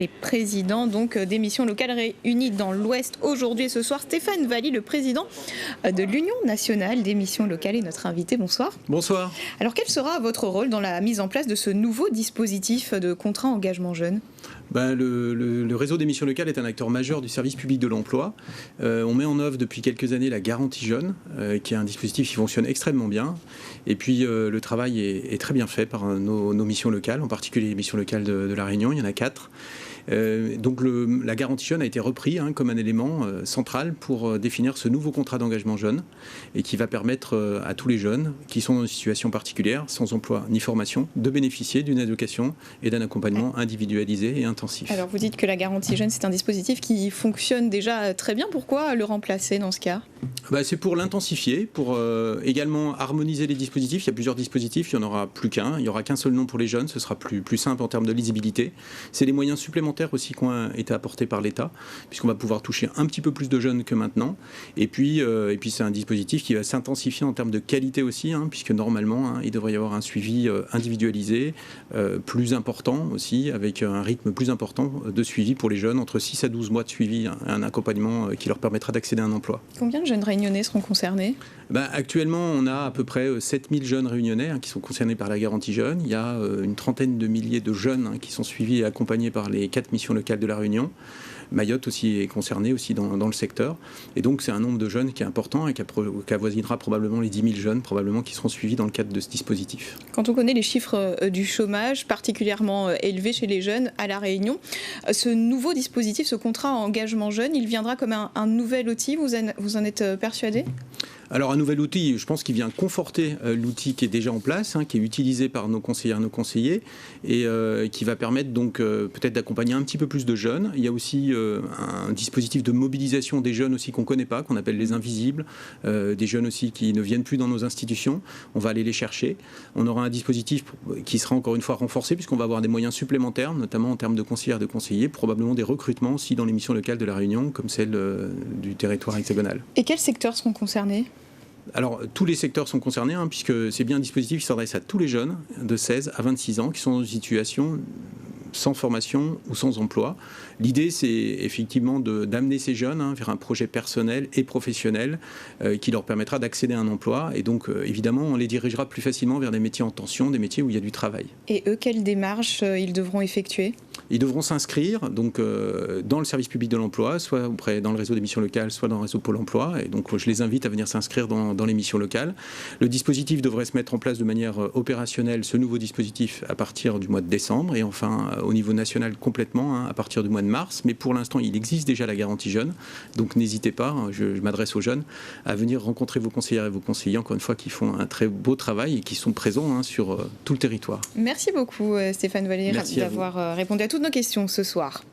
Les présidents donc des missions locales réunies dans l'Ouest aujourd'hui et ce soir. Stéphane Valli, le président de l'Union nationale des missions locales, est notre invité. Bonsoir. Bonsoir. Alors quel sera votre rôle dans la mise en place de ce nouveau dispositif de contrat engagement jeune ? Le réseau des missions locales est un acteur majeur du service public de l'emploi. On met en œuvre depuis quelques années la garantie jeune, qui est un dispositif qui fonctionne extrêmement bien. Et puis le travail est très bien fait par nos missions locales, en particulier les missions locales de La Réunion. Il y en a 4. La garantie jeune a été repris comme un élément central pour définir ce nouveau contrat d'engagement jeune et qui va permettre à tous les jeunes qui sont dans une situation particulière, sans emploi ni formation, de bénéficier d'une allocation et d'un accompagnement individualisé et intensif. Alors vous dites que la garantie jeune, c'est un dispositif qui fonctionne déjà très bien. Pourquoi le remplacer dans ce cas ? C'est pour l'intensifier, pour également harmoniser les dispositifs. Il y a plusieurs dispositifs, il n'y en aura plus qu'un. Il n'y aura qu'un seul nom pour les jeunes, ce sera plus simple en termes de lisibilité. C'est des moyens supplémentaires aussi qui ont été apportés par l'État, puisqu'on va pouvoir toucher un petit peu plus de jeunes que maintenant. Et puis c'est un dispositif qui va s'intensifier en termes de qualité aussi, puisque normalement, il devrait y avoir un suivi individualisé, plus important aussi, avec un rythme plus important de suivi pour les jeunes, entre 6 à 12 mois de suivi, un accompagnement qui leur permettra d'accéder à un emploi. Combien de jeunes réunionnais seront concernés ? Actuellement, on a à peu près 7000 jeunes réunionnais qui sont concernés par la garantie jeune. Il y a une trentaine de milliers de jeunes qui sont suivis et accompagnés par les 4 missions locales de La Réunion. Mayotte aussi est concernée aussi dans le secteur. Et donc, c'est un nombre de jeunes qui est important et qui avoisinera probablement les 10 000 jeunes probablement qui seront suivis dans le cadre de ce dispositif. Quand on connaît les chiffres du chômage particulièrement élevés chez les jeunes à La Réunion, ce nouveau dispositif, ce contrat à engagement jeune, il viendra comme un nouvel outil, vous en êtes persuadé ? Alors un nouvel outil, je pense qu'il vient conforter l'outil qui est déjà en place, qui est utilisé par nos conseillères et nos conseillers et qui va permettre donc peut-être d'accompagner un petit peu plus de jeunes. Il y a aussi un dispositif de mobilisation des jeunes aussi qu'on ne connaît pas, qu'on appelle les invisibles, des jeunes aussi qui ne viennent plus dans nos institutions. On va aller les chercher. On aura un dispositif qui sera encore une fois renforcé puisqu'on va avoir des moyens supplémentaires, notamment en termes de conseillères et de conseillers, probablement des recrutements aussi dans les missions locales de La Réunion comme celle du territoire hexagonal. Et quels secteurs seront concernés ? Alors, tous les secteurs sont concernés, puisque c'est bien un dispositif qui s'adresse à tous les jeunes de 16 à 26 ans qui sont dans une situation sans formation ou sans emploi. L'idée, c'est effectivement d'amener ces jeunes vers un projet personnel et professionnel qui leur permettra d'accéder à un emploi. Et donc, évidemment, on les dirigera plus facilement vers des métiers en tension, des métiers où il y a du travail. Et eux, quelles démarches ils devront effectuer ? Ils devront s'inscrire donc, dans le service public de l'emploi, soit dans le réseau des missions locales, soit dans le réseau Pôle emploi. Et donc, je les invite à venir s'inscrire dans les missions locales. Le dispositif devrait se mettre en place de manière opérationnelle, ce nouveau dispositif, à partir du mois de décembre. Et enfin, au niveau national complètement, à partir du mois de mars. Mais pour l'instant, il existe déjà la garantie jeune. Donc, n'hésitez pas, je m'adresse aux jeunes, à venir rencontrer vos conseillères et vos conseillers, encore une fois, qui font un très beau travail et qui sont présents sur tout le territoire. Merci beaucoup, Stéphane Valli, d'avoir répondu à toutes nos questions ce soir.